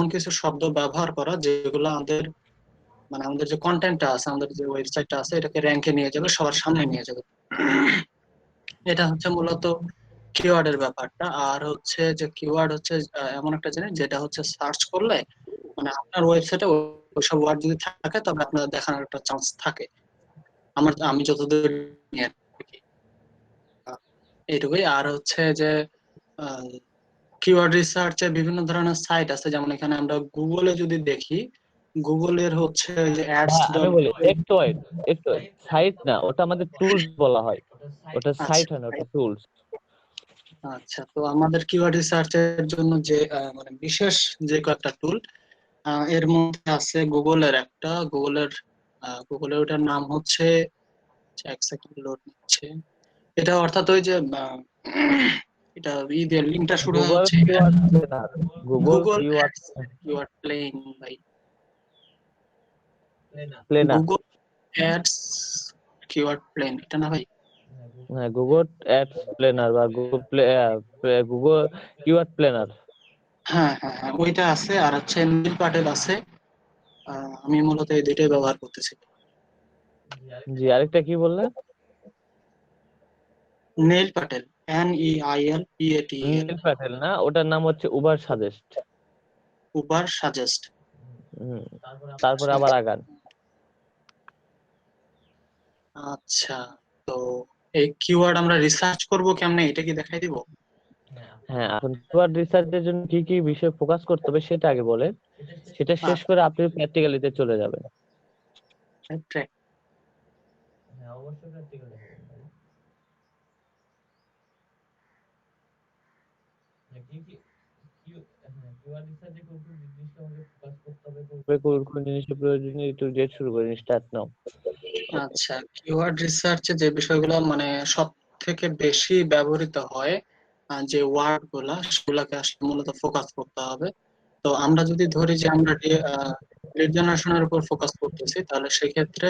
এমন কিছু শব্দ ব্যবহার করা যেগুলো আমাদের মানে আমাদের যে কন্টেন্টটা আছে, আমাদের যে ওয়েবসাইটটা আছে, এটাকে র্যাঙ্কে নিয়ে যাবে, সবার সামনে নিয়ে যাবে। এটা হচ্ছে মূলত কিওয়ার্ডের ব্যাপারটা। আর হচ্ছে যে কিওয়ার্ড হচ্ছে এমন একটা জিনিস যেটা হচ্ছে সার্চ করলে মানে আপনার ওয়েবসাইটে ওইসব ওয়ার্ড যদি থাকে তবে আপনার দেখানোর একটা চান্স থাকে। আমি যতদূর নিয়ে থাকি এইটুকুই। আর হচ্ছে যে কিওয়ার্ড রিসার্চে বিভিন্ন ধরনের সাইট আছে, যেমন এখানে আমরা গুগলে যদি দেখি, গুগলের হচ্ছে যে অ্যাডস হ্যাঁ আমি ডট। বলি একটু ওয়েট, একটু সাইট না, ওটা আমাদের টুলস বলা হয়, ওটা সাইট হয় না, ওটা টুলস। আচ্ছা, তো আমাদের কিওয়ার্ড রিসার্চের জন্য যে মানে বিশেষ যে কয়েকটা টুল, এর মধ্যে আছে গুগলের ওটার নাম হচ্ছে, এক সেকেন্ড লোড নিচ্ছে। এটা অর্থাৎ ওই যে এটা দিয়ে লিঙ্কটা শুরু হয় গুগল হচ্ছে keyword planner, Google Google keyword ads keyword plan ভাই, planner. Google ads keyword plan, এটা না ভাই? হ্যাঁ গুগল অ্যাডস প্লেনার বা গুগল কিওয়ার্ড প্লেনার। হ্যাঁ হ্যাঁ হ্যাঁ, ওইটা আছে। আর হচ্ছে নীল পাটেল আছে। আমি মূলত এই দুইটাই ব্যবহার করতেছি। জি আরেকটা কি বললেন? Neil Patel, NEILPATEL। Neil Patel না, ওটার নাম হচ্ছে উবার সাজেস্ট। Uber suggest. তারপরে আবার আগান। আচ্ছা, তো এই কিওয়ার্ড আমরা রিসার্চ করব কেমনে, এটা কি দেখাই দিব? হ্যাঁ এখন কিওয়ার্ড রিসার্চের জন্য কি কি বিষয় ফোকাস করতে হবে সেটা আগে বলেন, সেটা শেষ করে আপনি প্র্যাকটিক্যালিতে চলে যাবেন। আচ্ছা, কোন কোন জিনিসের প্রয়োজনীয় একটু ডেট শুরু করেন, স্টার্ট নাও। আচ্ছা, কিওয়ার্ড রিসার্চে যে বিষয়গুলো মানে সব থেকে বেশি ব্যবহৃত হয়, যে ওয়ার্ড গুলা, সেগুলাকে আসলে মূলত ফোকাস করতে হবে। তো আমরা যদি ধরি যে আমরা লিড জেনারেশনের উপর ফোকাস করতেছি, তাহলে সেক্ষেত্রে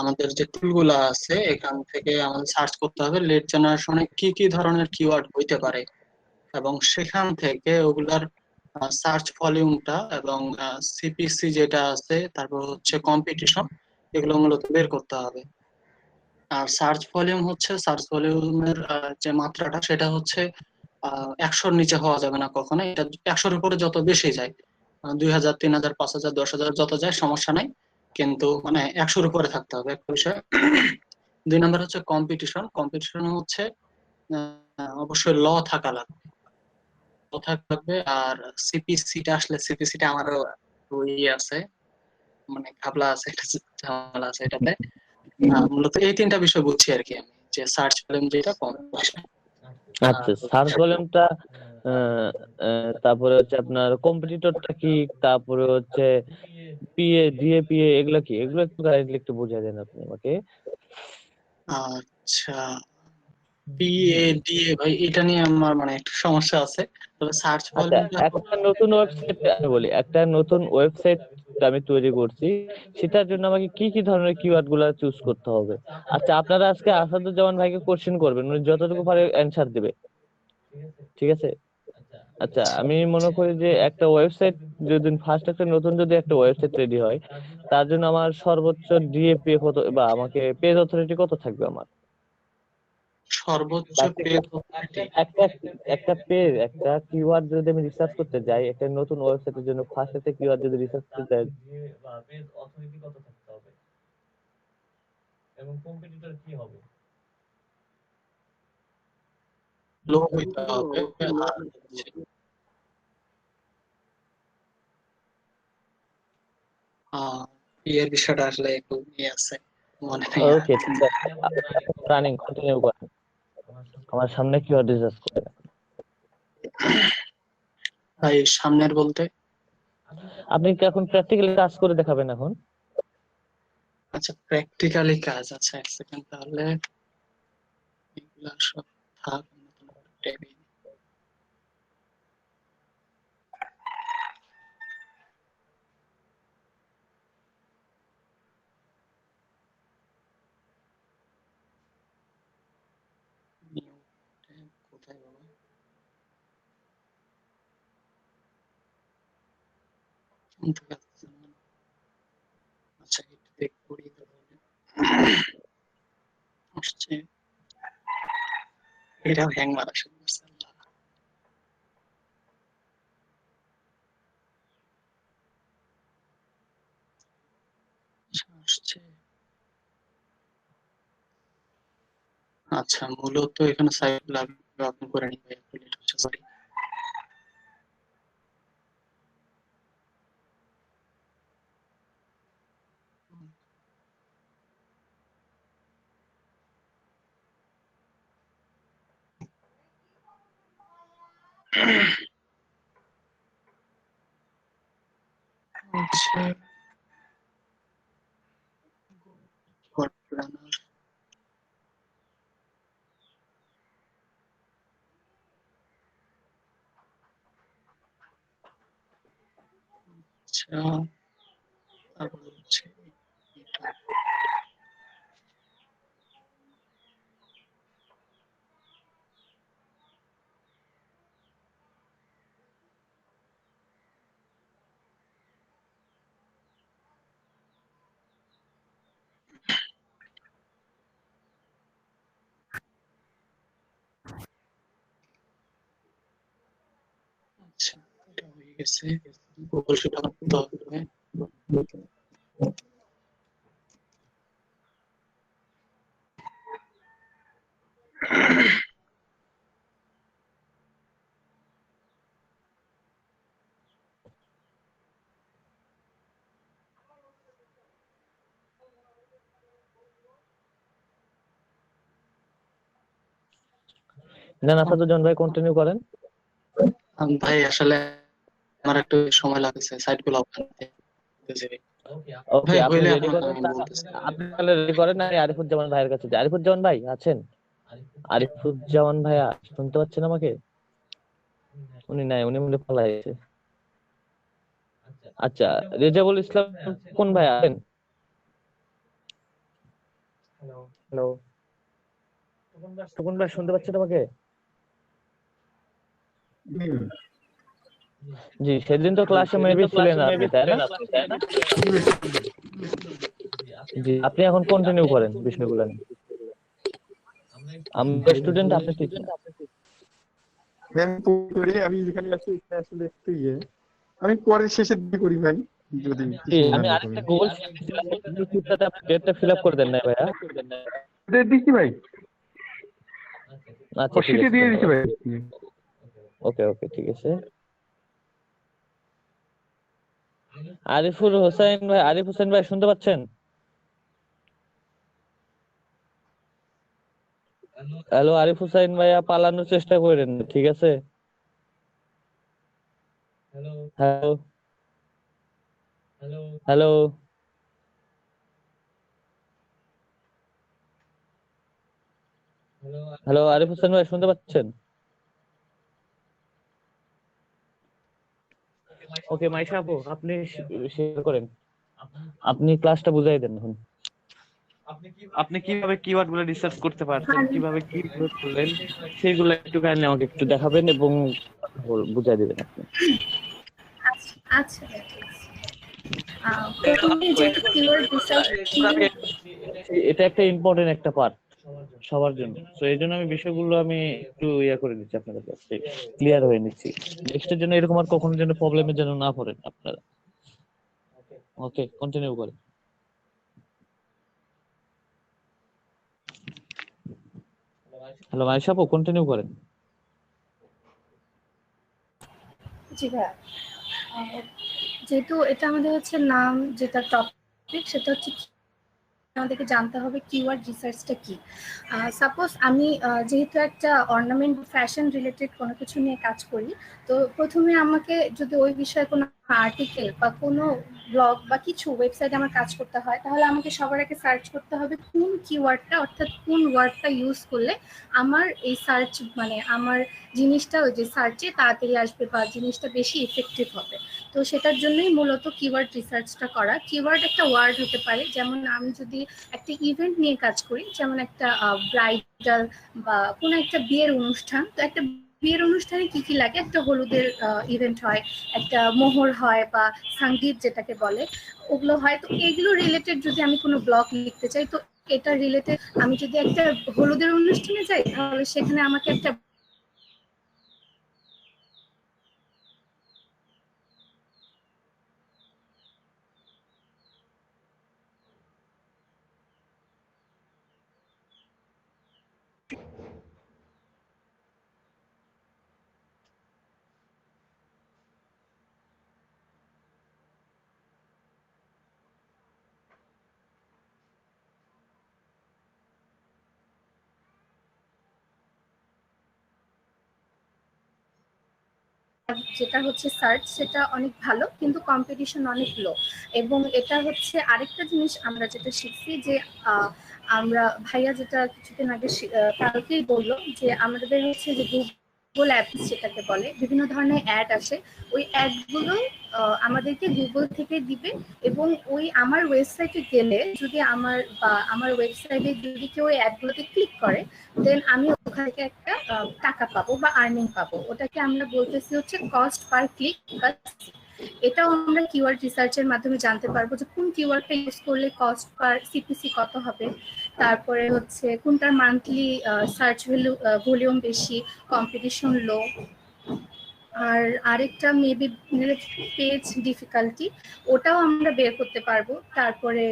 আমাদের যে টুলগুলো আছে এখান থেকে আমাদের সার্চ করতে হবে লিড জেনারেশনে কি কি ধরনের কিওয়ার্ড হইতে পারে, এবং সেখান থেকে ওগুলার সার্চ ভলিউমটা এবং সিপিসি যেটা আছে, তারপর হচ্ছে কম্পিটিশন, এগুলো মূলত বের করতে হবে। আর সার্চ ভলিউমের যে মাত্রাটা সেটা হচ্ছে 100-র নিচে হওয়া যাবে না কখনো। এটা 100-র উপরে যত বেশি যায়, 2000, 3000, 5000, 10,000 যত যায় সমস্যা নাই, কিন্তু মানে 100-র উপরে থাকতে হবে একটা বিষয়। 2 নম্বর হচ্ছে কম্পিটিশন। কম্পিটিশন হচ্ছে অবশ্যই ল থাকা লাগবে, আর সিপিসিটা, আসলে সিপিসিটা আমারও ইয়ে আছে, মানে ঘাবলা আছে, একটা ঝামেলা আছে এটাতে। মূলত এই 3টা বিষয় বুঝছি আর কি আমি, যে সার্চ ভলিউম যেটা, কম্পিটিশন। আচ্ছা সার্চ ভলিউমটা, তারপরে হচ্ছে আপনার কম্পিটিটরটা কি, তারপরে হচ্ছে ডিএপিএ, এগুলা কি, এগুলো একটু কাইন্ডলি একটু বুঝিয়ে দেন আপনি আমাকে। আচ্ছা, PADA ভাই, এটা নিয়ে আমার মানে একটু সমস্যা আছে। তবে সার্চ আচ্ছা ভলিউমটা একটা নতুন ওয়েবসাইট আমি বলি, একটা নতুন ওয়েবসাইট আমি তৈরি করছি, সেটার জন্য আমাকে কি কি ধরনের কিওয়ার্ড গুলা চুজ করতে হবে? আচ্ছা আপনারা আজকে আসাদুজ্জামান ভাইকে কোশ্চেন করবেন, উনি যতটুকু পারে অ্যান্সার দিবে, ঠিক আছে? আচ্ছা আমি মনে করি যে একটা ওয়েবসাইট যদি ফার্স্ট, একটা নতুন যদি একটা ওয়েবসাইট রেডি হয়, তার জন্য আমার সর্বোচ্চ ডিএপি কত বা আমাকে পেজ অথরিটি কত থাকবে আমার? সর্বোচ্চ তার থেকে পেজ অথরিটি। একটা একটা পেজ, একটা কিওয়ার্ড যদি আমি রিসার্চ করতে যাই একটা নতুন ওয়েবসাইটের জন্য, ফার্স্ট একটা কিওয়ার্ড যদি রিসার্চ করতে যাই, লো হইতে হবে। আর হচ্ছে এর বিষয়টা আসলে একটু ইয়ে আছে, মনে নেই আর। ওকে ঠিক আছে, রানিং কন্টিনিউ করেন, আমার সামনে কিওয়ার্ড রিসার্চ করেন। ভাই সামনের বলতে? আপনি কি এখন প্র্যাকটিক্যালি কাজ করে দেখাবেন এখন? আচ্ছা, প্র্যাকটিক্যালি কাজ, আচ্ছা এক সেকেন্ড তাহলে, এগুলা সব থাক, নতুন ট্যাবে। নিউ ট্যাব কোথায় বাবা? শুনতে পাচ্ছেন না। আচ্ছা একটু দেখ করি তাহলে। আসছে, এটাও হ্যাং মারা শুরু করছে। আল্লাহ। আচ্ছা, আসছে। আচ্ছা মূলত এখানে সাইট আপনি করে নিবেন, একটু লেট হচ্ছে, সরি। আচ্ছা হট প্ল্যানার। আচ্ছা তারপর হচ্ছে এটা। আচ্ছা এটা হয়ে গেছে, গুগল শিট এখন খুলতে হবে। না আসাদুজ্জামান ভাই কন্টিনিউ করেন। ভাই আসলে আমার একটু সময় লাগছে সাইট গুলো ওপেন করতে। ওকে ভাই আপনি হইলে রেডি এখন করেন, আমি বলতেছি। আপনি তাহলে রেডি করেন, আমি আরিফুজ্জামান ভাইয়ের কাছে যাই। আরিফুজ্জামান ভাই আছেন? আরিফুজ্জামান ভাইয়া শুনতে পাচ্ছেন আমাকে? উনি নাই, উনি মনে হয় পালাইছে। আচ্ছা রেজাবুল ইসলাম কোন ভাই আছেন? হ্যালো, কোন ভাই শুনতে পাচ্ছেন আমাকে? জি সেদিন তো ক্লাসে মেবি ছিলেন আপনি, তাই না? জি আপনি এখন কন্টিনিউ করেন বিষয়গুলো নিয়ে। আমরা স্টুডেন্ট, আপনি টিচার। আমি করি, আমি যেখানে আছি এখানে আসলে একটু আমি পরে শেষের দিকে করি ভাই, যদি জি কিছু মনে আমি না আরেকটা করেন। গুগল শিট দিয়েছিলাম, গুগল শিটটাতে আপনি ডেটটা ফিল আপ করে দেন না ভাইয়া? দিচ্ছি ভাই, আচ্ছা ঠিক শিটে আছে, দিয়ে দিচ্ছি ধন্যবাদ। ভাই। ওকে ওকে ঠিক আছে। আরিফুল হোসেন ভাই, আরিফ হোসেন ভাই শুনতে পাচ্ছেন? হ্যালো আরিফ হোসেন ভাইয়া, পালানোর চেষ্টা করেন না, ঠিক আছে? Hello hello hello Arif Hossain ভাই শুনতে পাচ্ছেন? ওকে মাইশা আপু, আপনি শেয়ার করেন, আপনি ক্লাসটা বুঝাই দেন এখন। আপনি কিভাবে কিওয়ার্ড গুলো রিসার্চ করতে পারছেন, কিভাবে কি প্রয়োগ করলেন, সেইগুলো একটু কাইন্ডলি আমাকে একটু দেখাবেন এবং বুঝাই দিবেন আপনি। আচ্ছা প্রথমে যেহেতু কিওয়ার্ড রিসার্চ এটা একটা ইম্পর্টেন্ট একটা পার্ট সবার জন্য, তো এই জন্য আমি বিষয়গুলো আমি একটু করে নিচ্ছি আপনাদের কাছে, ক্লিয়ার হয়ে নিচ্ছি। নেক্সটের জন্য এরকম আর কখনো যেন প্রবলেমের যেন না পড়েন আপনারা। ওকে কন্টিনিউ করেন। হ্যালো মাইশা আপু কন্টিনিউ করেন। জি ভাইয়া, যেহেতু এটা আমাদের হচ্ছে নাম, যেটা টপিক সেটা হচ্ছে আমাদেরকে জানতে হবে কিওয়ার্ড রিসার্চটা কি। সাপোজ আমি যেহেতু একটা অর্নামেন্ট ফ্যাশন রিলেটেড কোনো কিছু নিয়ে কাজ করি, তো প্রথমে আমাকে যদি ওই বিষয়ে কোনো আর্টিকেল বা কোনো ব্লগ বা কিছু ওয়েবসাইটে আমার কাজ করতে হয়, তাহলে আমাকে সবার আগে সার্চ করতে হবে কোন কিওয়ার্ডটা, অর্থাৎ কোন ওয়ার্ডটা ইউজ করলে আমার এই সার্চ মানে আমার জিনিসটা ওই যে সার্চে তাড়াতাড়ি আসবে বা জিনিসটা বেশি ইফেক্টিভ হবে। তো সেটার জন্যই মূলত কিওয়ার্ড রিসার্চটা করা। কিওয়ার্ড একটা ওয়ার্ড হতে পারে, যেমন আমি যদি একটা ইভেন্ট নিয়ে কাজ করি, যেমন একটা ব্রাইডাল বা কোনো একটা বিয়ের অনুষ্ঠান, তো একটা বিয়ের অনুষ্ঠানে কি কি লাগে, একটা হলুদের ইভেন্ট হয়, একটা মোহর হয় বা সঙ্গীত যেটাকে বলে ওগুলো হয়। তো এগুলো রিলেটেড যদি আমি কোনো ব্লগ লিখতে চাই, তো এটা রিলেটেড আমি যদি একটা হলুদের অনুষ্ঠানে যাই তাহলে সেখানে আমাকে একটা যেটা হচ্ছে সার্চ সেটা অনেক ভালো, কিন্তু কম্পিটিশন অনেক লো। এবং এটা হচ্ছে আরেকটা জিনিস আমরা যেটা শিখছি যে আমরা ভাইয়া যেটা কিছুদিন আগে কালকেই বললো যে আমাদের হচ্ছে যে গুগল অ্যাপস যেটাকে বলে বিভিন্ন ধরনের অ্যাড আসে, ওই অ্যাডগুলো আমাদেরকে গুগল থেকে দিবে। এবং ওই আমার ওয়েবসাইটে গেলে যদি আমার ওয়েবসাইটে যদি কেউ ওই অ্যাডগুলোতে ক্লিক করে, দেন আমি ওখান থেকে একটা টাকা পাবো বা আর্নিং পাবো। ওটাকে আমরা বলতেছি হচ্ছে কস্ট পার ক্লিক। এটাও আমরা কিওয়ার্ড রিসার্চের মাধ্যমে জানতে পারবো যে কোন কিওয়ার্ডটা ইউজ করলে কস্ট পার সিপিসি কত হবে, তারপরে হচ্ছে কোনটার মান্থলি সার্চ ভলিউম বেশি, কম্পিটিশন লো, আর আরেকটা মেবি পেজ ডিফিকাল্টি, ওটাও আমরা বের করতে পারবো। তারপরে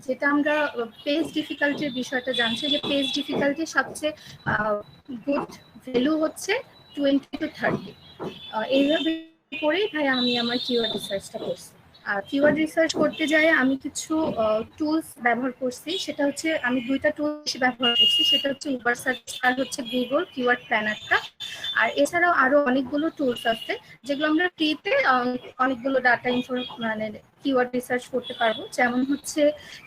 যেটা আমরা পেজ ডিফিকাল্টির বিষয়টা জানছি যে পেজ ডিফিকাল্টি সবচেয়ে গুড ভ্যালু হচ্ছে 20 to 30। এইভাবে করেই ভাই আমি আমার কিওয়ার্ড রিসার্চটা করছি। আর কিওয়ার্ড রিসার্চ করতে যাই আমি কিছু টুলস ব্যবহার করছি, সেটা হচ্ছে আমি দুইটা টুলস ব্যবহার করছি, সেটা হচ্ছে উবার সার্চ আর হচ্ছে গুগল কিওয়ার্ড প্ল্যানারটা। আর এছাড়াও আরো অনেকগুলো টুলস আছে যেগুলো আমরা ফ্রিতে অনেকগুলো ডাটা মানে কিওয়ার্ড রিসার্চ করতে পারবো, যেমন হচ্ছে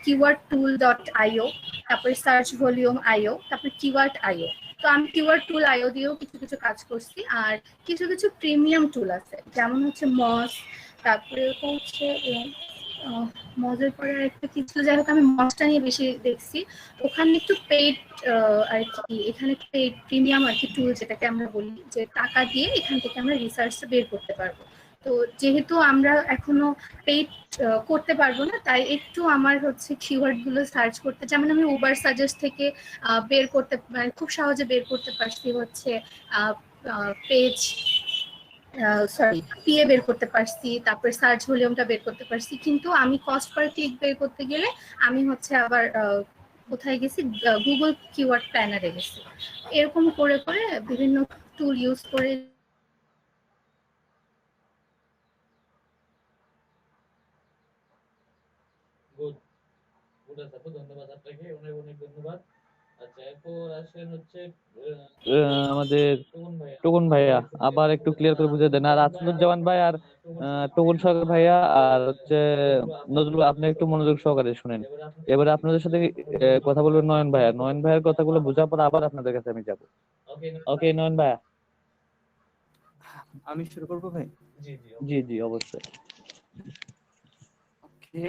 keywordtool.io, তারপরে সার্চ ভলিউম আইও, তারপরে কিওয়ার্ড আইও। তো আমি কিওয়ার্ড টুল আইও দিয়েও কিছু কিছু কাজ করছি। আর কিছু কিছু প্রিমিয়াম টুল আছে যেমন হচ্ছে মস, তারপরে হচ্ছে মজের পরে একটা কিছু, যাই হোক আমি মসটা নিয়ে বেশি দেখছি। ওখানে একটু পেইড আর কি, এখানে পেইড প্রিমিয়াম আর কি টুল যেটাকে আমরা বলি, যে টাকা দিয়ে এখান থেকে আমরা রিসার্চটা বের করতে পারবো। তো যেহেতু আমরা এখনো পেইড করতে পারবো না, তাই একটু আমার হচ্ছে কিওয়ার্ড গুলো সার্চ করতে, যেমন আমি উবার সাজেস্ট থেকে বের করতে মানে খুব সহজে বের করতে পারছি হচ্ছে পেজ সরি পিএ বের করতে পারছি, তারপরে সার্চ ভলিউমটা বের করতে পারছি। কিন্তু আমি কস্ট পার ক্লিক বের করতে গেলে আমি হচ্ছে আবার কোথায় গেছি, গুগল কিওয়ার্ড প্ল্যানারে গেছি। এরকম করে করে বিভিন্ন টুল ইউজ করে ধন্যবাদ আপনাকে, অনেক অনেক ধন্যবাদ। আচ্ছা, এরপর আসেন হচ্ছে আমাদের টুকুন ভাইয়া, আবার একটু ক্লিয়ার করে বুঝিয়ে দেন। আর আসাদুজ্জামান ভাই আর টুকুন সরকার ভাইয়া আর হচ্ছে নজরুল, আপনি একটু মনোযোগ সহকারে শুনেন। এবারে আপনাদের সাথে কথা বলবেন নয়ন ভাইয়া। নয়ন ভাইয়ের কথাগুলো বোঝার পর আবার আপনাদের কাছে আমি যাব। ওকে নয়ন ভাইয়া। আমি শুরু করবো ভাই? জি জি অবশ্যই। ওকে,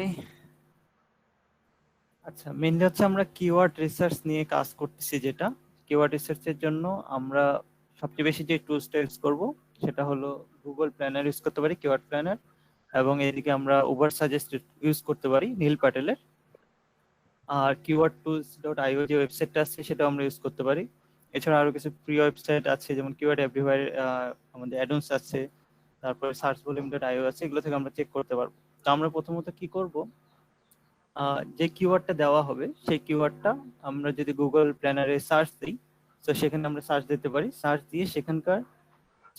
আচ্ছা, মেইনলি হচ্ছে আমরা কিওয়ার্ড রিসার্চ নিয়ে কাজ করতেছি। যেটা কিওয়ার্ড রিসার্চের জন্য আমরা সবচেয়ে বেশি যে টুলসটা ইউজ করব সেটা হলো গুগল প্ল্যানার ইউজ করতে পারি, কিওয়ার্ড প্ল্যানার, এবং এদিকে আমরা উবার সাজেস্ট ইউজ করতে পারি নীল প্যাটেলের। আর keywordtools.io যে ওয়েবসাইটটা আছে সেটা আমরা ইউজ করতে পারি। এছাড়া আরো কিছু ফ্রি ওয়েবসাইট আছে, যেমন কিওয়ার্ড এভরিওয়্যার, আমাদের অ্যাডন্স আছে, তারপরে searchvolume.io আছে, এগুলো থেকে আমরা চেক করতে পারবো। তো আমরা প্রথমত কি করব, যে কিওয়ার্ডটা দেওয়া হবে সেই কিওয়ার্ডটা আমরা যদি গুগল প্ল্যানারে সার্চ দিই, তো সেখানে আমরা সার্চ দিতে পারি। সার্চ দিয়ে সেখানকার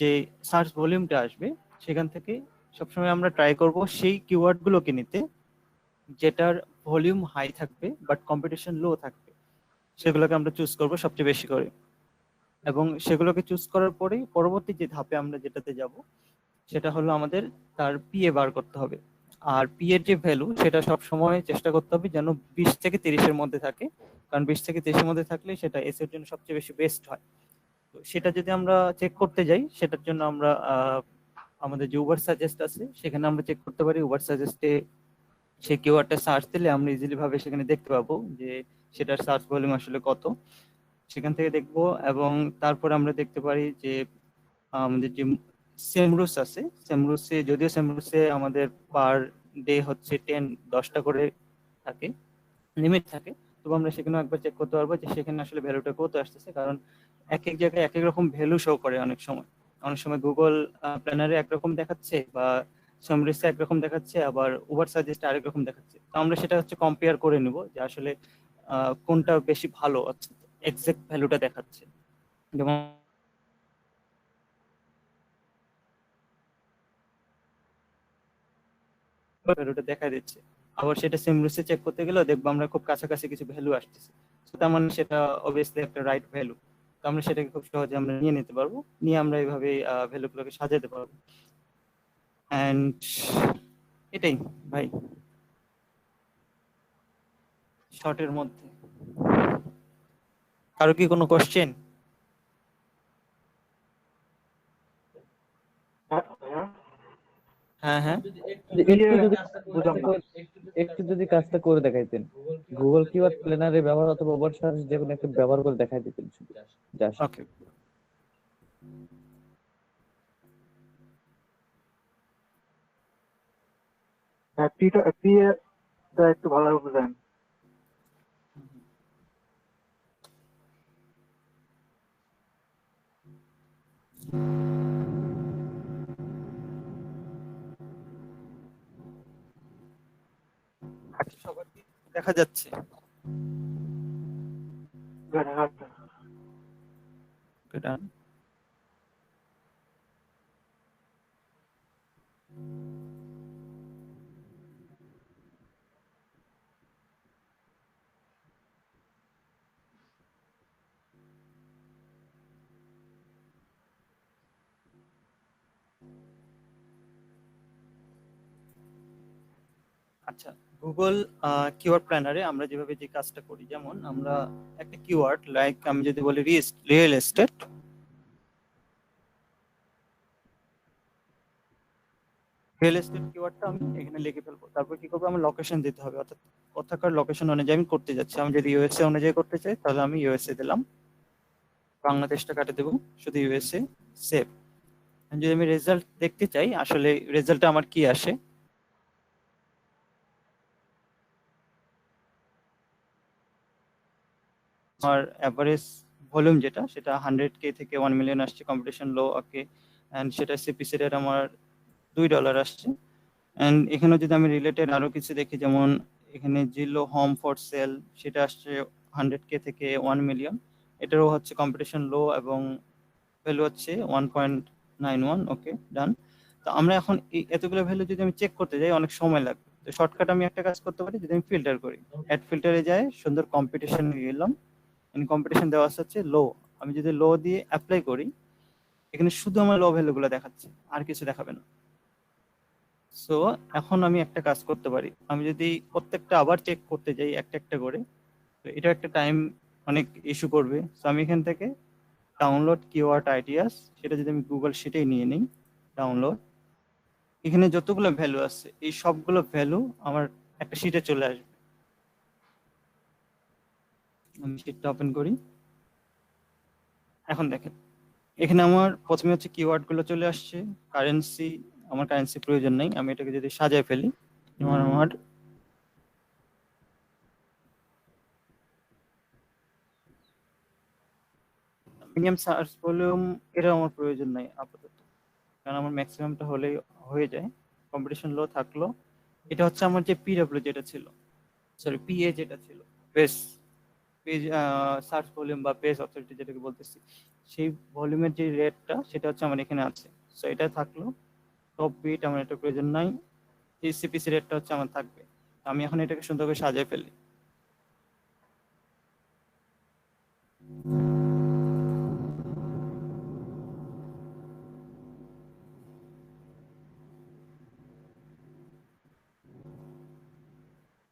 যে সার্চ ভলিউমটা আসবে সেখান থেকে সবসময় আমরা ট্রাই করব সেই কিওয়ার্ডগুলোকে নিতে যেটার ভলিউম হাই থাকবে বাট কম্পিটিশন লো থাকবে, সেগুলোকে আমরা চুজ করব সবচেয়ে বেশি করে। এবং সেগুলোকে চুজ করার পরেই পরবর্তী যে ধাপে আমরা যেটাতে যাব সেটা হলো আমাদের তার পিএ বার করতে হবে। আর পি এর যে ভ্যালু সেটা সব সময় চেষ্টা করতে হবে যেন 20 থেকে 30-এর মধ্যে থাকে, কারণ 20 থেকে 30-এর মধ্যে থাকলে সেটা এস এর জন্য সবচেয়ে বেশি বেস্ট হয়। তো সেটা যদি আমরা চেক করতে যাই, সেটার জন্য আমরা আমাদের যে উবার সাজেস্ট আছে সেখানে আমরা চেক করতে পারি। উবার সাজেস্টে সেই কিওয়ার্ডটা সার্চ দিলে আমরা ইজিলি ভাবে সেখানে দেখতে পাবো যে সেটার সার্চ ভলিউম আসলে কত, সেখান থেকে দেখবো। এবং তারপর আমরা দেখতে পারি যে আমাদের যে সেমরুস আছে, যদিও সেমরুসে আমাদের পার ডে হচ্ছে 10টা করে থাকে, লিমিট থাকে, তবু আমরা সেখানেও একবার চেক করতে পারবো যে সেখানে আসলে ভ্যালুটা কত আসতেছে। কারণ এক এক জায়গায় এক এক রকম ভ্যালু শো করে। অনেক সময় গুগল প্ল্যানারে একরকম দেখাচ্ছে, বা সমরিসে একরকম দেখাচ্ছে, আবার উবার সাজেস্ট আরেক রকম দেখাচ্ছে। তো আমরা সেটা হচ্ছে কম্পেয়ার করে নিব যে আসলে কোনটা বেশি ভালো আছে, এক্সাক্ট ভ্যালুটা দেখাচ্ছে। যেমন ভ্যালুটা দেখা দিচ্ছে, আবার সেটা সেমরুসে চেক করতে গেলেও দেখবো আমরা খুব কাছাকাছি কিছু ভ্যালু আসতেছে। তো তার মানে সেটা অবভিয়াসলি একটা রাইট ভ্যালু। তো আমরা সেটাকে খুব সহজে আমরা নিয়ে নিতে পারবো, নিয়ে আমরা এইভাবে ভ্যালুগুলোকে সাজাতে পারবো। এন্ড এটাই ভাই, শর্টের মধ্যে। কারো কি কোনো কোশ্চেন? হ্যাঁ হ্যাঁ, একটু যদি কাজটা করে দেখাইতেন, গুগল কিওয়ার্ড প্ল্যানারে ব্যবহার অথবা ওভার সার্চ যে কোনো একটা ব্যবহার করে দেখাই দিতেন শুধু জাস্ট। ওকে। একটু ভালো বুঝেন। সবার কি দেখা যাচ্ছে? Done. আচ্ছা, গুগল কিওয়ার্ড প্ল্যানারে আমরা যেভাবে যে কাজটা করি, যেমন আমরা একটা কিওয়ার্ড লাইক আমি যদি বলি রিয়েল এস্টেট, কিওয়ার্ডটা আমি এখানে লিখে ফেলবো। তারপর কি করবো, আমার লোকেশন দিতে হবে, অর্থাৎ কোথাকার লোকেশন অনুযায়ী আমি করতে যাচ্ছি। আমি যদি ইউএসএ অনুযায়ী করতে চাই তাহলে আমি ইউএসএ দিলাম, বাংলাদেশটা কাটে দেবো, শুধু ইউএসএ, সেভ। যদি আমি রেজাল্ট দেখতে চাই আসলে রেজাল্টটা আমার কি আসে, আমার অ্যাভারেজ ভলিউম যেটা, সেটা 100K থেকে 1 মিলিয়ন আসছে, কম্পিটিশন লো, ওকে। অ্যান্ড সেটা সিপিসি রেট আমার $2 আসছে। অ্যান্ড এখানে যদি আমি রিলেটেড আরো কিছু দেখি, যেমন এখানে জিলো হোম ফর সেল, সেটা আসছে 100K থেকে 1 মিলিয়ন, এটারও হচ্ছে কম্পিটিশন লো এবং ভ্যালু হচ্ছে 1.91। ওকে, ডান। তো আমরা এখন এই এতগুলো ভ্যালু যদি আমি চেক করতে যাই অনেক সময় লাগবে। তো শর্টকাট আমি একটা কাজ করতে পারি, যদি আমি ফিল্টার করি, অ্যাড ফিল্টারে যাই, সুন্দর কম্পিটিশন গেলাম, কম্পিটিশন দেওয়া আছে লো। আমি যদি লো দিয়ে অ্যাপ্লাই করি, এখানে শুধু আমার লো ভ্যালুগুলো দেখাচ্ছে, আর কিছু দেখাবে না। সো এখন আমি একটা কাজ করতে পারি, আমি যদি প্রত্যেকটা আবার চেক করতে যাই একটা একটা করে, তো এটা একটা টাইম অনেক ইস্যু করবে। সো আমি এখান থেকে ডাউনলোড কিওয়ার্ড আইডিয়াস, সেটা যদি আমি গুগল শিটেই নিয়ে নিই, ডাউনলোড, এখানে যতগুলো ভ্যালু আছে এই সবগুলো ভ্যালু আমার একটা শিটে চলে আসবে। আমি শিটটা ওপেন করি, এখন দেখেন এখানে আমার প্রথমে হচ্ছে কিওয়ার্ড গুলো চলে আসছে। কারেন্সি, আমার কারেন্সি প্রয়োজন নেই, আমি এটাকে যদি সাজায় ফেলি, যেমন আমার মিনিমাম সার্চ ভলিউম, এটা আমার প্রয়োজন নাই আপাতত, কারণ আমার ম্যাক্সিমামটা হলেই হয়ে যায়। কম্পিটিশন লো থাকলো, এটা হচ্ছে আমার যে পিডব্লিউ যেটা ছিল, সরি পিএ যেটা ছিল, পেজ সার্চ ভলিউম বা পেজ অথরিটি যেটাকে বলতেছি, সেই ভলিউমের যে রেটটা সেটা হচ্ছে আমার এখানে আছে। সো এটা থাকলো। টপ বিট আমার এটা প্রয়োজন নাই, এই সিপিসি রেটটা হচ্ছে আমার থাকবে। আমি এখন এটাকে সুন্দর করে সাজিয়ে ফেলি।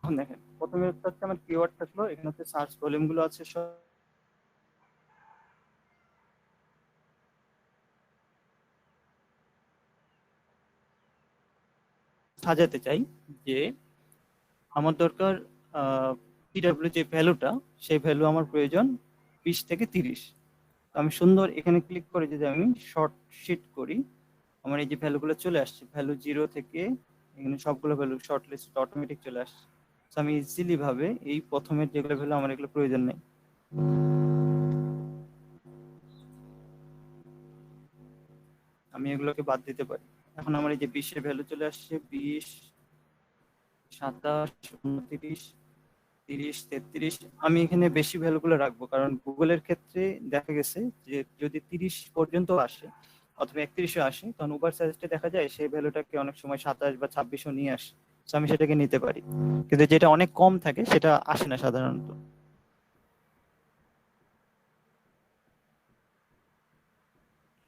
এখন দেখেন প্রথমে হচ্ছে আমার কিওয়ার্ড থাকলো, এখানে হচ্ছে সার্চ ভলিউম গুলো আছে সব, সাজাতে চাই যে আমার দরকার পিডব্লিউ যে ভ্যালুটা, সেই ভ্যালু আমার প্রয়োজন 20 থেকে 30। আমি সুন্দর এখানে ক্লিক করে যদি আমি শর্ট শিট করি, আমার এই যে ভ্যালুগুলো চলে আসছে, ভ্যালু 0 থেকে এখানে সবগুলো ভ্যালু শর্ট লিস্ট অটোমেটিক চলে আসছে। তো আমি ইজিলি ভাবে এই প্রথমের যেগুলো ভ্যালু আমার এগুলো প্রয়োজন নেই, আমি এগুলোকে বাদ দিতে পারি। এখন আমার এই যে 20 এর ভ্যালু চলে আসছে, 20, 27, 29, 30, 33। আমি এখানে বেশি ভ্যালুগুলো রাখবো, কারণ গুগলের ক্ষেত্রে দেখা গেছে যে যদি 30 পর্যন্ত আসে অথবা 31-ও আসে, তখন উবার সাজেস্টে দেখা যায় সেই ভ্যালুটাকে অনেক সময় 27 বা 26-ও নিয়ে আসে। তো আমি সেটাকে নিতে পারি, কিন্তু যেটা অনেক কম থাকে সেটা আসে না সাধারণত।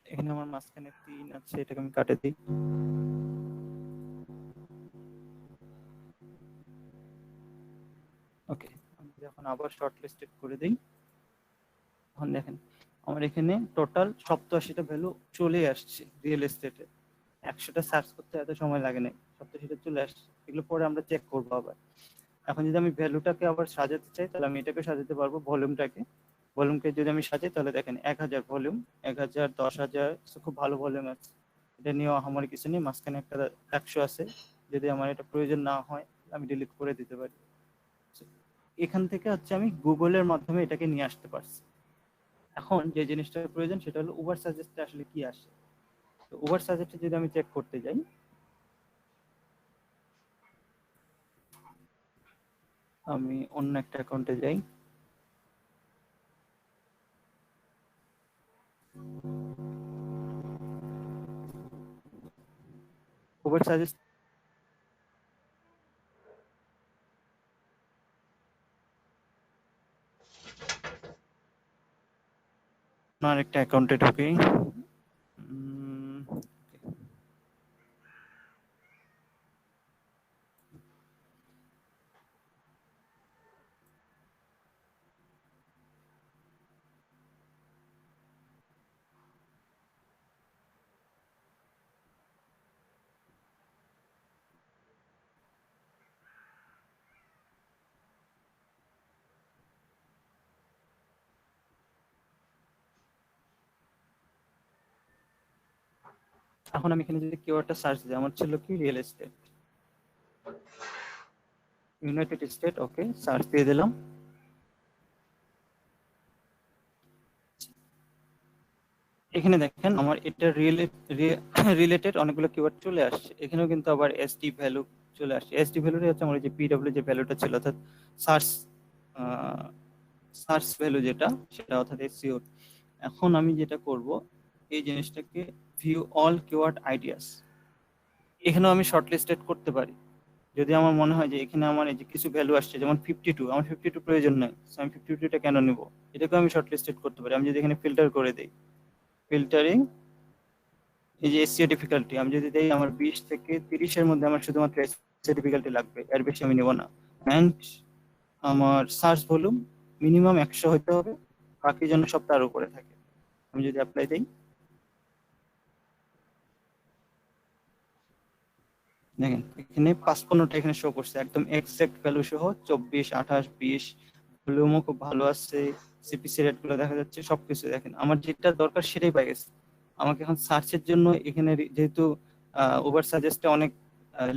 এখানে আমার মাঝখানে 3 আছে, এটাকে আমি কাটে দিই। ওকে, আমি যখন আবার শর্ট লিস্টেড করে দিই, এখন দেখেন আমার এখানে টোটাল 87টা ভ্যালু চলে আসছে রিয়েল এস্টেটে। 100টা সার্চ করতে এত সময় লাগে না, 87টা চলে আসছে। এগুলো পরে আমরা চেক করবো আবার। এখন যদি আমি ভ্যালুটাকে আবার সাজাতে চাই, তাহলে আমি এটাকে সাজাতে পারবো, ভলিউমকে যদি আমি সাজাই, তাহলে দেখেন 1000 ভলিউম, 1000, 10,000, খুব ভালো ভলিউম আছে। এটা নিয়েও আমার কিছু নেই, মাঝখানে একটা 100 আছে, যদি আমার এটা প্রয়োজন না হয় আমি ডিলিট করে দিতে পারি। এখান থেকে হচ্ছে আমি গুগলের মাধ্যমে এটাকে নিয়ে আসতে পারছি। এখন যে জিনিসটা প্রয়োজন সেটা হলো উবার সাজেস্টে আসলে কি আসে। তো উবার সাজেস্টে যদি আমি চেক করতে যাই, আমি অন্য একটা অ্যাকাউন্টে যাই, উবার সাজেস্ট একটা অ্যাকাউন্টে ঢুকি। এখন আমি এখানে যদি কিওয়ার্ডটা সার্চ দিই, আমার ছিল কি রিয়েল এস্টেট, ইউনাইটেড স্টেট। ওকে, সার্চ দিয়ে দিলাম। এখানে দেখেন আমার এটা রিলেটেড অনেকগুলো কিওয়ার্ড চলে আসছে। এখানেও কিন্তু আবার এসডি ভ্যালু চলে আসছে। এসডি ভ্যালুটা হচ্ছে আমার যে পিডব্লিউ যে ভ্যালুটা ছিল, অর্থাৎ সার্চ সার্চ ভ্যালু যেটা, সেটা অর্থাৎ এসইও। এখন আমি যেটা করব, এই জিনিসটাকে ভিউ অল কিওয়ার্ড আইডিয়াস, এখানেও আমি শর্টলিস্টেড করতে পারি। যদি আমার মনে হয় যে এখানে আমার এই যে কিছু ভ্যালু আসছে, যেমন 52, আমার 52 প্রয়োজন নাই, আমি 52টা কেন নিব, এটাকে আমি শর্টলিস্টেড করতে পারি। আমি যদি এখানে ফিল্টার করে দেই, ফিল্টারিং, এই যে এসইও ডিফিকাল্টি আমি যদি দেই, আমার 20 থেকে 30 এর মধ্যে আমার শুধুমাত্র এসইও ডিফিকাল্টি লাগবে, এর বেশি আমি নেব না। এন্ড আমার সার্চ ভলিউম মিনিমাম 100 হতে হবে, বাকি যেন সব তার উপরে থাকে। আমি যদি অ্যাপ্লাই দেই, দেখেন এখানে 55টা এখানে শো করছে, একদম এক্সাক্ট ভ্যালু সহ 24, 28, 20। ভলিউমও খুব ভালো আছে, সিপিসি রেট গুলো দেখা যাচ্ছে, সবকিছু দেখেন আমার যেটা দরকার সেটাই পাই গেছে। আমাকে এখন সার্চের জন্য এখানে যেহেতু উবার সাজেস্টে অনেক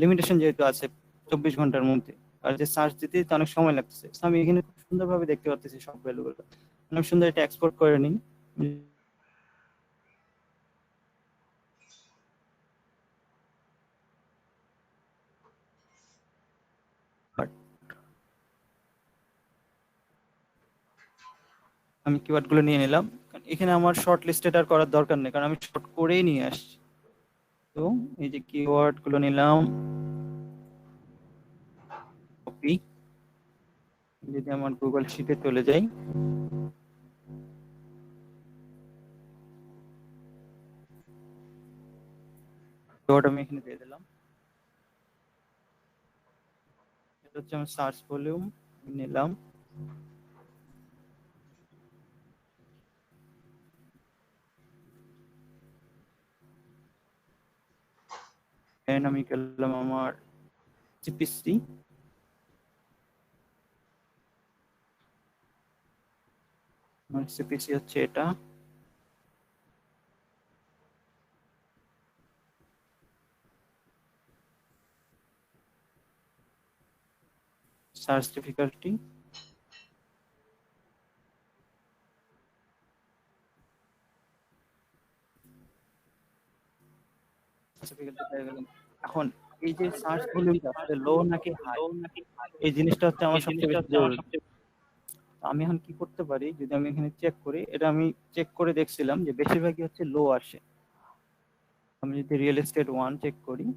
লিমিটেশন যেহেতু আছে 24 ঘন্টার মধ্যে, আর যে সার্চ দিতে তো অনেক সময় লাগছে, আমি এখানে খুব সুন্দরভাবে দেখতে পাচ্ছি সব ভ্যালুগুলো। অনেক সুন্দর এটা এক্সপোর্ট করে নিই। আমি কিওয়ার্ড গুলো নিয়ে নিলাম, এখানে আমার শর্ট লিস্টেড আর করার দরকার নেই, কারণ আমি শর্ট করেই নিয়ে আসছি। তো এই যে কিওয়ার্ড গুলো নিলাম, কপি, যদি আমার গুগল শিটে চলে যাই, কিওয়ার্ড আমি এখানে দিয়ে দিলাম। এটা হচ্ছে আমার সার্চ ভলিউম, নিলাম। দেন আমি করলাম আমার সিপিসি, আমার সিপিসি হচ্ছে এটা। সার্চ ডিফিকাল্টি, এখন এই যে সার্চ ভলিউমটা আসলে লো নাকি হাই, এই জিনিসটা হচ্ছে আমার সবচেয়ে বেশি জরুরি। আমি এখন কি করতে পারি, যদি আমি এখানে চেক করি, এটা আমি চেক করে দেখছিলাম যে বেশিরভাগই হচ্ছে লো আসে। আমি যদি রিয়েল এস্টেট 1 চেক করি,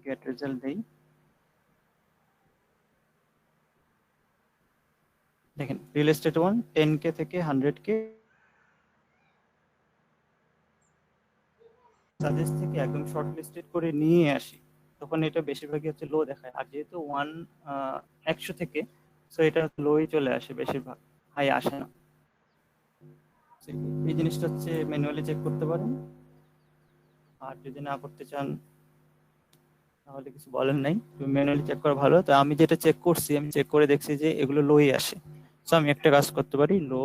গেট রেজাল্ট দেই, দেখেন রিয়েল এস্টেট 1 10K থেকে 100K সাজেস্ট থেকে একদম শর্ট লিস্টেড করে নিয়ে আসি, তখন এটা বেশিরভাগই হচ্ছে লো দেখায়। আর যেহেতু 100 থেকে, সো এটা লোই চলে আসে বেশিরভাগ, হাই আসে না। এই জিনিসটা হচ্ছে ম্যানুয়ালি চেক করতে পারেন, আর যদি না করতে চান তাহলে কিছু বলেন নাই, ম্যানুয়ালি চেক করা ভালো। তো আমি যেটা চেক করছি, আমি চেক করে দেখছি যে এগুলো লোই আসে। সো আমি একটা কাজ করতে পারি, লো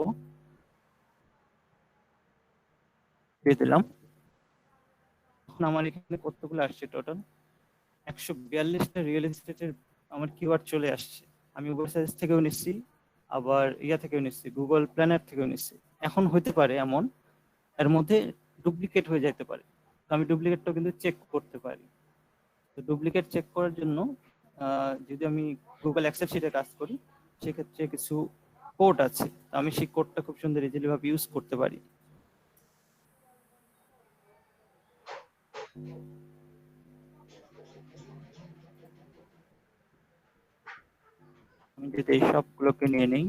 দিয়ে দিলাম। এখন আমার এখানে কতগুলো আসছে, টোটাল 142টা রিয়েল এস্টেটের আমার কিওয়ার্ড চলে আসছে। আমি ওয়েবসাইট থেকেও নিচ্ছি, আবার ইয়া থেকেও নিচ্ছি, গুগল প্ল্যানার থেকেও নিচ্ছি। এখন হতে পারে এমন এর মধ্যে ডুপ্লিকেট হয়ে যেতে পারে, তো আমি ডুপ্লিকেটটাও কিন্তু চেক করতে পারি। তো ডুপ্লিকেট চেক করার জন্য যদি আমি গুগল অ্যাক্সেস শিটে কাজ করি, সেক্ষেত্রে কিছু কোড আছে, আমি সেই কোডটা খুব সুন্দর ইজিলি ভাবে ইউজ করতে পারি। আমি যদি এই সবগুলোকে নিয়ে নেই,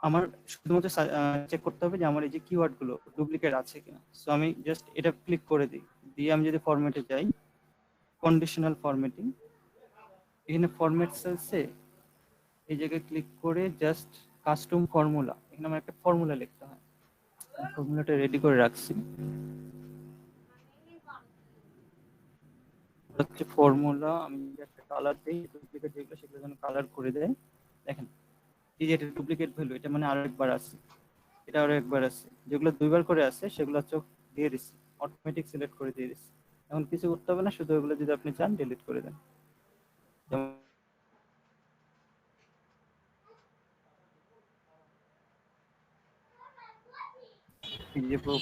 আমার শুধুমাত্র চেক করতে হবে যে আমার এই যে কিওয়ার্ড গুলো ডুপ্লিকেট আছে কিনা। সো আমি জাস্ট এটা ক্লিক করে দিই, দিয়ে আমি যদি ফরম্যাটে যাই, কন্ডিশনাল ফরম্যাটিং, এখানে ফরম্যাট সেলসে এই জায়গায় ক্লিক করে জাস্ট কাস্টম ফর্মুলা, এখানে আমার একটা ফর্মুলা লিখতে হয়। ফর্মুলাটা রেডি করে রাখছি, হচ্ছে ফর্মুলা। আমি একটা কালার দিই, ডুপ্লিকেট যেগুলো সেগুলো যেন কালার করে দেয়। দেখেন এই যে এটা ডুপ্লিকেট ভ্যালু, এটা মানে আরো একবার আছে, এটা আরো একবার আছে, যেগুলো দুইবার করে আছে সেগুলো চোখ দিয়ে দিচ্ছি, অটোমেটিক সিলেক্ট করে দিয়ে দিচ্ছি। এখন কিছু করতে হবে না, শুধু এগুলো যদি আপনি চান ডিলিট করে দেন।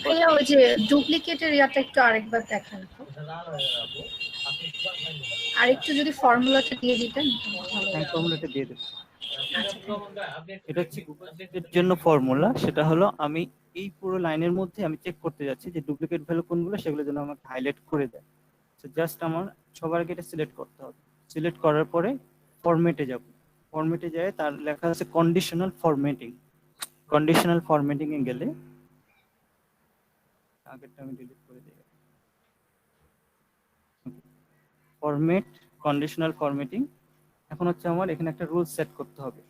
ভাইয়া ওই যে ডুপ্লিকেটের ইয়াটা একটু আরেকবার দেখান তো, আরেকটু যদি ফর্মুলাটা দিয়ে দিতেন ভালো হতো। ফর্মুলাটা দিয়ে দেব, এটা হচ্ছে গুগলের জন্য ফর্মুলা। সেটা হলো আমি এই পুরো লাইনের মধ্যে আমি চেক করতে যাচ্ছি যে ডুপ্লিকেট ভ্যালু কোনগুলো, সেগুলো যেন আমাকে হাইলাইট করে দেয়। তো জাস্ট আমার সবার আগে এটা সিলেক্ট করতে হবে। সিলেক্ট করার পরে ফরম্যাটে যাব, ফরম্যাটে যায় তার লেখা আছে কন্ডিশনাল ফরম্যাটিং। কন্ডিশনাল ফরম্যাটিং এ গেলে, আগেরটা আমি ডিলিট করে দিই, ফরম্যাট কন্ডিশনাল ফরম্যাটিং। এখন হচ্ছে আমার এখানে একটা রুল সেট করতে হবে।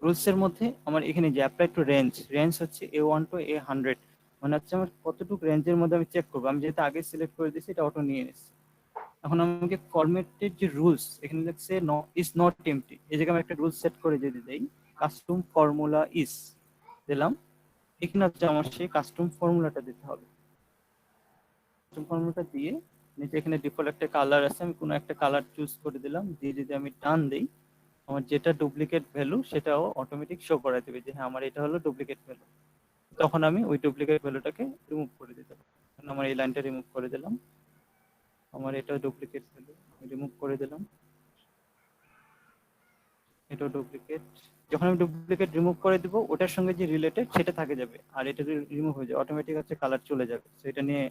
রুলস এর মধ্যে আমার এখানে যে অ্যাপ্লাই টু রেঞ্জ, রেঞ্জ হচ্ছে A1 টু A100, মানে হচ্ছে আমার কতটুকু রেঞ্জের মধ্যে আমি চেক করবো। আমি যেহেতু আগে সিলেক্ট করে দিয়েছি, এটা অটো নিয়ে নিচ্ছি। এখন আমাকে ফরম্যাটের যে রুলস, এখানে লিখছে ইজ নট এমটি, এই জায়গায় আমি একটা রুল সেট করে যদি দেই, কাস্টম ফর্মুলা ইজ দিলাম, এখানে হচ্ছে আমার সেই কাস্টম ফর্মুলাটা দিতে হবে। কাস্টম ফর্মুলাটা দিয়ে নিচে এখানে ডিফল্ট একটা কালার আছে, আমি কোনো একটা কালার চুজ করে দিলাম, দিয়ে যদি আমি টান দেই, আমার যেটা ডুপ্লিকেট ভ্যালু সেটাও অটোমেটিক শো করে দেবে যে হ্যাঁ আমার এটা হলো ডুপ্লিকেট ভ্যালু। তখন আমি ওই ডুপ্লিকেট ভ্যালুটাকে রিমুভ করে দিতে পারি। আমার এই লাইনটা রিমুভ করে দিলাম, আমার এটা ডুপ্লিকেট ভ্যালু রিমুভ করে দিলাম, এটা ডুপ্লিকেট। যখন আমি ডুপ্লিকেট রিমুভ করে দিব, ওটার সঙ্গে যে রিলেটেড সেটা থাকে যাবে, আর এটা রিমুভ হয়ে যাবে, অটোমেটিক হচ্ছে কালার চলে যাবে। তো এটা নিয়ে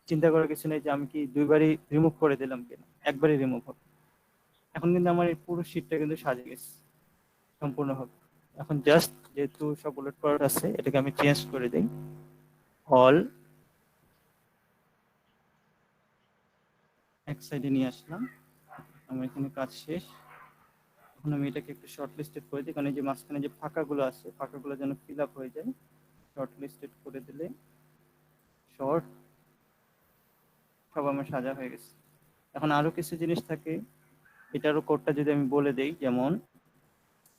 চিন্তা করার কিছু নেই যে আমি কি দুইবারই রিমুভ করে দিলাম কিনা, একবারই রিমুভ হবে। এখন কিন্তু আমার এই পুরো শীটটা কিন্তু সাজে গেছে সম্পূর্ণভাবে। এখন জাস্ট যেহেতু সব বুলেট পয়েন্ট আছে, এটাকে আমি চেঞ্জ করে দেই, অল এক সাইডে নিয়ে আসলাম। আমার এখানে কাজ শেষ। এখন আমি এটাকে একটু শর্ট লিস্টেড করে দিই, কারণ এই যে মাঝখানে যে ফাঁকাগুলো আছে ফাঁকাগুলো যেন ফিল আপ হয়ে যায়। শর্ট লিস্টেড করে দিলে শর্ট সব আমার সাজা হয়ে গেছে। এখন আরো কিছু জিনিস থাকে, এটারও কোডটা যদি আমি বলে দেই, যেমন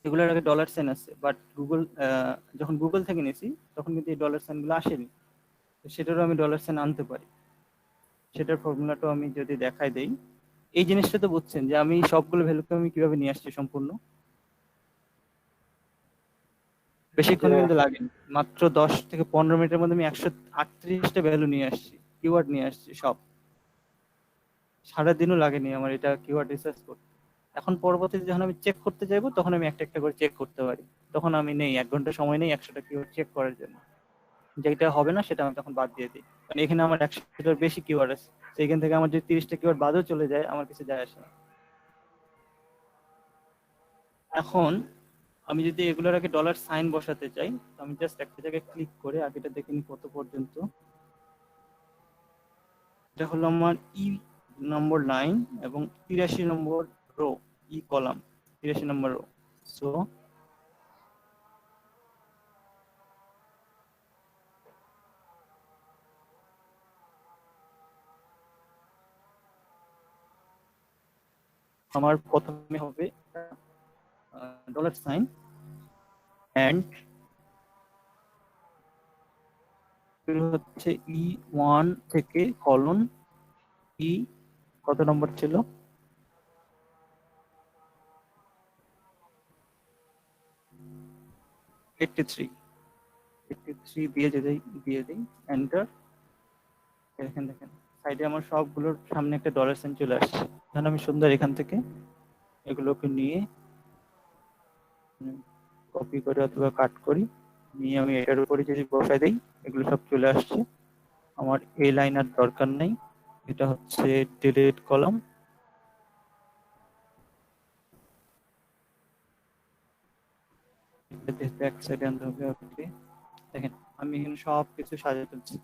এগুলোর আগে ডলার সাইন আছে, বাট গুগল যখন গুগল থেকে নিয়েছি তখন কিন্তু এই ডলার সাইনগুলো আসেনি, তো সেটারও আমি ডলার সাইন আনতে পারি। সেটার ফর্মুলাটাও আমি যদি দেখাই দেই, এই জিনিসটা তো বুঝছেন যে আমি সবগুলো ভ্যালুকে আমি কিভাবে নিয়ে আসছি সম্পূর্ণ। বেশিক্ষণ কিন্তু লাগে, মাত্র 10 থেকে 15 মিনিটের মধ্যে আমি 138টা ভ্যালু নিয়ে আসছি, কিওয়ার্ড নিয়ে আসছি সব। সারাদিনও লাগেনি আমার এটা কিওয়ার্ড রিসার্চ করতে। এখন পরবর্তীতে যখন আমি চেক করতে যাবো তখন আমি একটা একটা করে চেক করতে পারি। তখন আমি নেই 1 ঘন্টা সময় নেই 100টা কিওয়ার্ড চেক করার জন্য। যেটা হবে না সেটা আমি তখন বাদ দিয়ে দিই, কারণ এখানে আমার 100টার বেশি কিওয়ার্ড আছে। সেইখান থেকে আমার যদি 30টা কিওয়ার্ড বাদও চলে যায় আমার কিছু যায় আসে না। এখন আমি যদি এগুলোর আগে ডলার সাইন বসাতে চাই, তো আমি জাস্ট একটা জায়গায় ক্লিক করে আগেটা দেখে নিই কত পর্যন্ত। এটা হলো আমার ই নম্বর লাইন এবং 83 নম্বর রো, ই কলাম 83 নম্বর রো। সো আমার প্রথমে হবে ডলার সাইন এন্ড হচ্ছে E1 থেকে কলন ই কত নম্বর ছিল, 83 দিয়ে দিই এন্টার। দেখেন সাইডে আমার সবগুলোর সামনে একটা ডলার সাইন চলে আসছে। এখন আমি সুন্দর এখান থেকে এগুলোকে নিয়ে কপি করে অথবা কাট করি, নিয়ে আমি এটার উপরে যদি বসাই দিই এগুলো সব চলে আসছে। আমার এই লাইন আর দরকার নেই, এটা হচ্ছে ডিলিট কলাম। ব্যাক সাইডে আনতে হবে। ওকে, দেখেন আমি এখানে সব কিছু সাজিয়ে ফেলছি।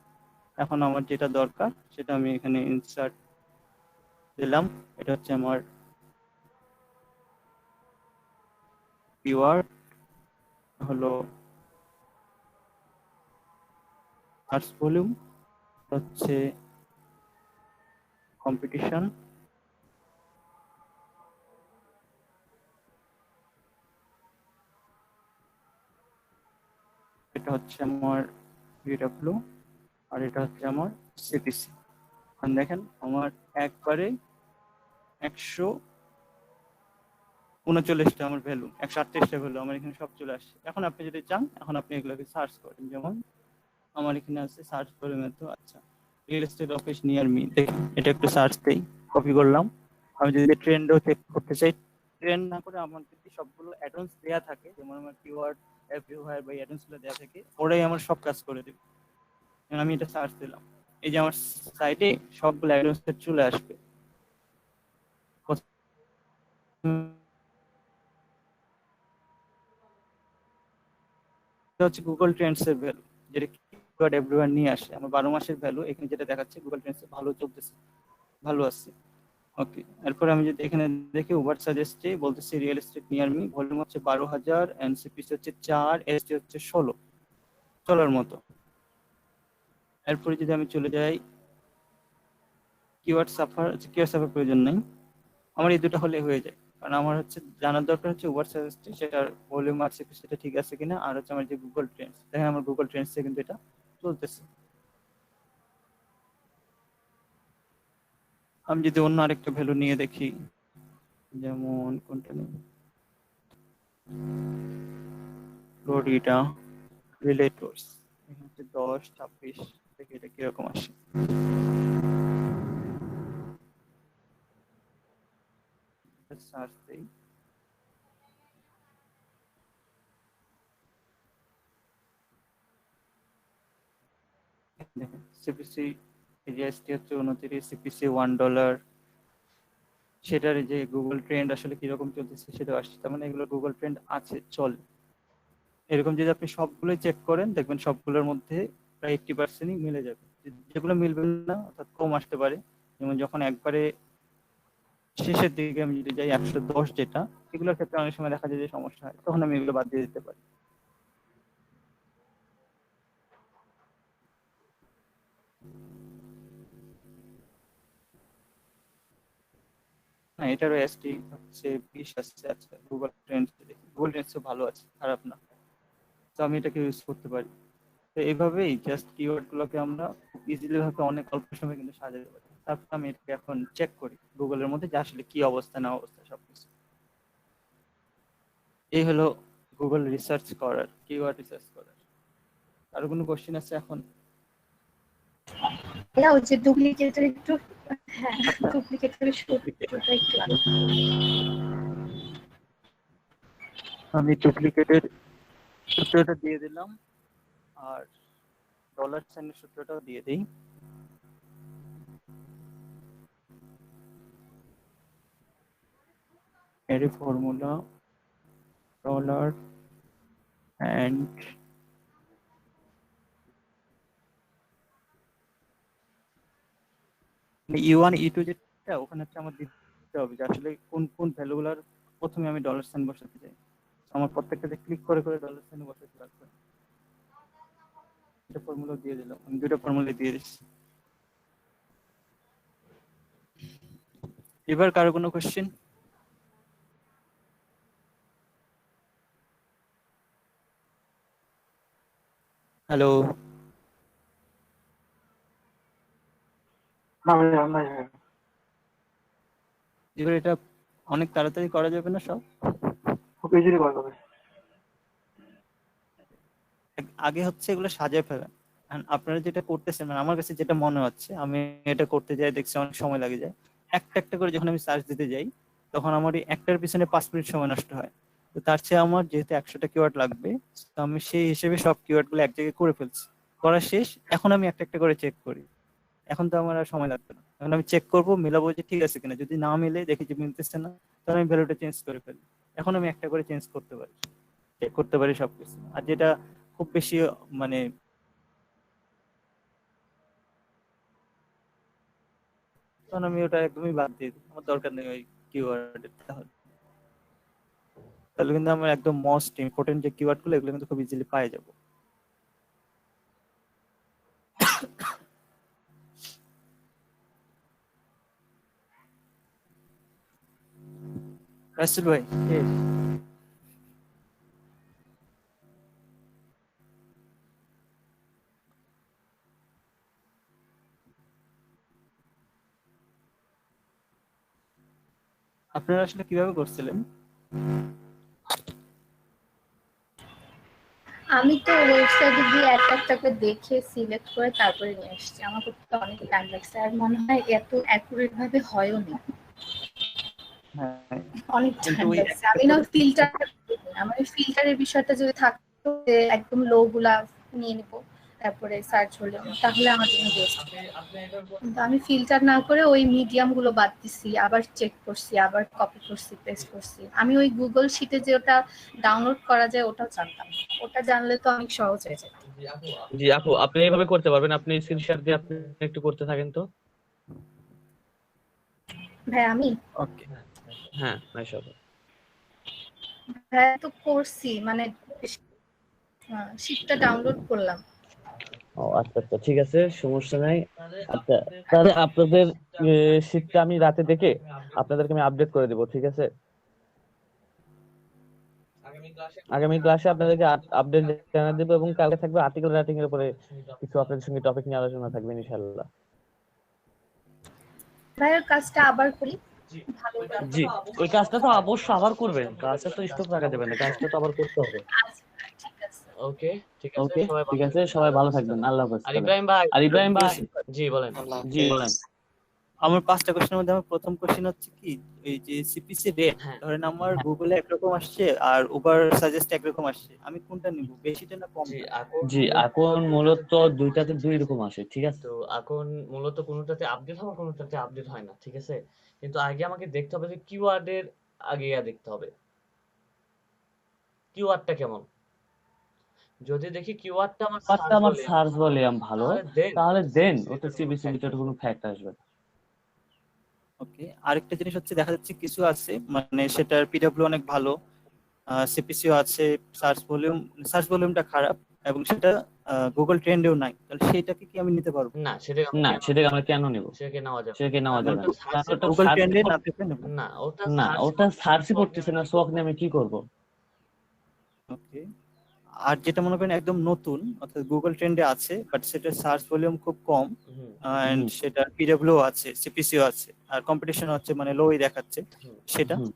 এখন আমার যেটা দরকার সেটা আমি এখানে ইনসার্ট দিলাম। এটা হচ্ছে আমার কিওয়ার্ড হলো সার্চ ভলিউম, হচ্ছে কম্পিটিশন, এটা হচ্ছে আমার ভিডব্লিউ, আর এটা হচ্ছে আমার সিপিসি। এখন দেখেন আমার একবারে 139টা আমার ভ্যালু, 138টা ভ্যালু আমার এখানে সব চলে আসছে। এখন আপনি যদি চান এখন আপনি এগুলোকে সার্চ করেন, যেমন আমার এখানে আছে সার্চ করে মেথড। আচ্ছা, real estate office near me, দেখুন এটা একটু সার্চ দেই, কপি করলাম। আমি যদি ট্রেন্ডও চেক করতে চাই, ট্রেন্ড না করে আমার যদি সবগুলো অ্যাডভান্স দেয়া থাকে, যেমন আমার কিওয়ার্ড এভরিওয়্যার বা অ্যাডভান্স গুলো দেয়া থাকে, ওরাই আমার সব কাজ করে দেবে। আমি এটা সার্চ দিলাম, এই যে আমার সাইটে সবগুলো অ্যাডভান্স চলে আসবে। এটা হচ্ছে গুগল ট্রেন্ডস এর ভ্যালু, যেটা কিওয়ার্ড এভরিওয়্যার নিয়ে আসে। আমার 12 মাসের ভ্যালু এখানে যেটা দেখাচ্ছে গুগল ট্রেন্ডস এ ভালো চলতেছে, ভালো আছে। ওকে, এরপর আমি যদি এখানে দেখি ওভার সাজেস্টে বলতেছি real estate near me, volume হচ্ছে 12,000, এনসিপিসি হচ্ছে 4, এসটি হচ্ছে 16, চলার মতো। এরপরে যদি আমি চলে যাই কিওয়ার্ড সাফার প্রয়োজন নাই, আমার এই দুটো হলে হয়ে যায়। কারণ আমার হচ্ছে জানার দরকার হচ্ছে ওভার সাজেস্টে সেটার ভলিউম আর সিপিসিটা ঠিক আছে কিনা, আর হচ্ছে আমার যে গুগল ট্রেন্ডস, দেখেন আমার গুগল ট্রেন্ডসে কিন্তু এটা চলতেছে। আমি যদি অন্য আরেকটা ভ্যালু নিয়ে দেখি, যেমন কোনটা নেই, ফ্লোরিডা রিলেটরস, এখানে হচ্ছে 10, 26, দেখি এটা কিরকম আসে। সার্চ দেই, দেখেন সিপিসি জিএসটি হচ্ছে 29, সিপিসি $1, সেটার যে গুগল ট্রেন্ড আসলে কিরকম চলতেছে সেটা আসছে। তার মানে এগুলো গুগল ট্রেন্ড আছে, চলে। এরকম যদি আপনি সবগুলোই চেক করেন দেখবেন সবগুলোর মধ্যে প্রায় 80%ই মিলে যাবে। যেগুলো মিলবে না অর্থাৎ কম আসতে পারে, যেমন যখন একবারে শেষের দিকে আমি যদি যাই 110 যেটা, এগুলোর ক্ষেত্রে অনেক সময় দেখা যায় যে সমস্যা হয়, তখন আমি এগুলো বাদ দিয়ে দিতে পারি। না, এটারও এসটি হচ্ছে 20 আসছে। আচ্ছা, গুগল ট্রেন্ডস দেখি, গুগল ট্রেন্ডসও ভালো আছে, খারাপ না, তো আমি এটাকে ইউজ করতে পারি। তো এইভাবেই জাস্ট কিওয়ার্ড গুলোকে আমরা খুব ইজিলি ভাবে অনেক অল্প সময় কিন্তু সাজাতে পারি। তারপর আমি এটাকে এখন চেক করি গুগলের মধ্যে যে আসলে কি অবস্থা না অবস্থা সবকিছু। এই হলো গুগল রিসার্চ করার, কিওয়ার্ড রিসার্চ করার। আর কোনো কোশ্চেন আছে এখন? ভাইয়া ওই যে ডুপ্লিকেটের একটু, হ্যাঁ ডুপ্লিকেটের সূত্রটা একটু আমি ডুপ্লিকেটের সূত্রটা দিয়ে দিলাম, আর ডলার সাইনের সূত্রটাও দিয়ে দিই। এর formula dollar and E1 E2 যেটা ওখানে হচ্ছে আমার দিতে হবে যে আসলে কোন কোন ভ্যালুগুলোর প্রথমে আমি ডলার সাইন বসাতে চাই। আমার প্রত্যেকটাতে ক্লিক করে করে ডলার সাইন বসাতে লাগবে। এটা ফর্মুলা দিয়ে দিলাম, আমি দুটো ফর্মুলা দিয়ে দিচ্ছি। এবার কারো কোনো কোশ্চেন? হ্যালো, না ভাইয়া, না ভাইয়া। এবার এটা অনেক তাড়াতাড়ি করা যাবে না সব? খুব ইজিলি করা যাবে। আগে হচ্ছে এগুলো সাজায় ফেলেন। And আপনারা যেটা করতেছেন, মানে আমার কাছে যেটা মনে হচ্ছে, আমি এটা করতে যাই দেখছি অনেক সময় লাগে যায়। একটা একটা করে যখন আমি সার্চ দিতে যাই, তখন আমার এই একটার পিছনে 5 মিনিট সময় নষ্ট হয়। তো তার চেয়ে আমার যেহেতু 100টা কিওয়ার্ড লাগবে, তো আমি সেই হিসেবে সব কিওয়ার্ড গুলো এক জায়গায় করে ফেলছি। করা শেষ, এখন আমি একটা একটা করে চেক করি। এখন তো আমার আর সময় লাগবে না, এখন আমি চেক করবো, মেলাবো যে ঠিক আছে কিনা। যদি না মিলে, দেখি যে মিলতেছে না, তাহলে আমি ভ্যালুটা চেঞ্জ করে ফেলি। এখন আমি একটা করে চেঞ্জ করতে পারি, চেক করতে পারি সবকিছু। আর যেটা খুব বেশি মানে তখন আমি ওটা একদমই বাদ দিয়ে দিই, আমার দরকার নেই ওই কিওয়ার্ডের। তাহলে তাহলে কিন্তু আমার একদম মোস্ট ইম্পর্টেন্ট যে কিওয়ার্ড গুলো, এগুলো কিন্তু খুব ইজিলি পাই যাবো। রাসেল ভাই, আপনারা আসলে কিভাবে করছিলেন? আমি তো ওয়েবসাইটে গিয়ে একটা একটা করে দেখে সিলেক্ট করে তারপরে নিয়ে এসেছি। আমার করতে অনেক টাইম লাগছে, আর মনে হয় এত অ্যাকুরেট ভাবে হয়ও না, হ্যাঁ, অনেক কিন্তু টাইম ওই লাগছে। আমি না ফিল্টার, আমার ফিল্টারের বিষয়টা যদি থাকতো যে একদম লো গুলা নিয়ে নিবো তারপরে সার্চ হলে, তাহলে আমার জন্য বেস্ট। কিন্তু আমি ফিল্টার না করে ওই মিডিয়াম গুলো বাদ দিছি, আবার চেক করছি, আবার কপি করছি, পেস্ট করছি। আমি ওই গুগল শিটে যে ওটা ডাউনলোড করা যায় ওটাও জানতাম, ওটা জানলে তো অনেক সহজ হয়ে যেত। জি আপু, আপনি এইভাবে করতে পারবেন। আপনি স্ক্রিনশট দিয়ে আপনি একটু করতে থাকেন তো। ভাই আমি ওকে, হ্যাঁ মাইশা আপু। ভাই তো করছি, মানে শিটটা ডাউনলোড করলাম। ও আচ্ছা আচ্ছা, ঠিক আছে, সমস্যা নাই। আচ্ছা, তাহলে আপনাদের শীটটা আমি রাতে দেখে আপনাদেরকে আমি আপডেট করে দেবো, ঠিক আছে? আগামী ক্লাসে আপনাদেরকে আপডেট জানিয়ে দেবো, এবং কালকে থাকবে আর্টিকেল রাইটিং এর উপরে কিছু আপনাদের সঙ্গে টপিক নিয়ে আলোচনা থাকবে ইনশাআল্লাহ। ভাইয়ের কাজটা আবার করি, ভালো জি, ওই কাজটা তো অবশ্যই আবার করবেন, কাজটা তো স্টপ রাখা যাবে না, কাজটা তো আবার করতে হবে। ঠিক আছে। ওকে, ঠিক আছে, সবাই ভালো থাকবেন, আল্লাহ হাফেজ। আর ইব্রাহিম ভাই, জি বলেন। আল্লাহ জি হাফেজ। বলেন। আমার 5টা কোশ্চেনের মধ্যে আমার প্রথম কোশ্চেন হচ্ছে কি, এই যে সিপিসি রেট, হ্যাঁ ধরেন আমার গুগলে একরকম আসছে আর উবার সাজেস্ট একরকম আসছে, আমি কোনটা নিব, বেশিটা না জি কমটা? জি, এখন মূলত দুইটাতে দুই রকম আসে, ঠিক আছে? তো এখন মূলত কোনোটাতে আপডেট হয়, কোনোটাতে আপডেট হয় না, ঠিক আছে? কিন্তু আগে আমাকে দেখতে হবে যে কিওয়ার্ডের আগে দেখতে হবে কিওয়ার্ডটা কেমন। যদি দেখি কিওয়ার্ডটা আমার সার্চ ভলিউম ভালো, তাহলে দেন ওটা সিবিসি ভিতরে কোনো ফ্যাক্ট আসবে। ওকে, আরেকটা জিনিস হচ্ছে দেখা যাচ্ছে কিছু আছে মানে সেটার পিডব্লিউ অনেক ভালো, সিপিসিও আছে, সার্চ ভলিউমটা খারাপ এবং সেটা গুগল ট্রেন্ডেও নাই, তাহলে সেটাকে কি আমি নিতে পারবো? না সেটাকে আমরা কেন নিব? সেটাকে নেওয়া যাবে না। কারণ ওটা গুগল search ট্রেন্ডে কর- না থাকলে নেবো। না ওটা সার্চই করতেছে না, সো আপনি আমি কি করব? ওকে, আর যেটা মনে করেন একদম নতুন অর্থাৎ গুগল ট্রেন্ডে আছে বাট সেটার সার্চ ভলিউম খুব কম এন্ড সেটার পিডব্লিউ আছে, সিপিসিও আছে, আর কম্পিটিশন হচ্ছে মানে লোই দেখাচ্ছে, সেটা হুম।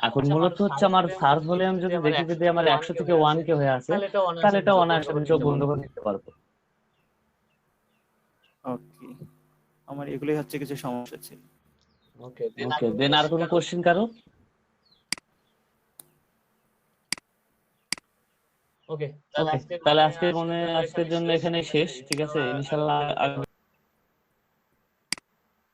এখন মূলত হচ্ছে আমার সার্চ ভলিউম যদি দেখি যদি আমার 100 থেকে 1K হয়ে আছে, তাহলে এটা অনায়াসে আমি চোখ বন্ধ করে নিতে পারবো। ওকে, আমার এগুলোই হচ্ছে কিছু সমস্যা ছিল। ওকে, দেন আর কোনো কোশ্চেন কারো? ওকে, তাহলে আজকের জন্য এখানে শেষ, ঠিক আছে? ইনশাআল্লাহ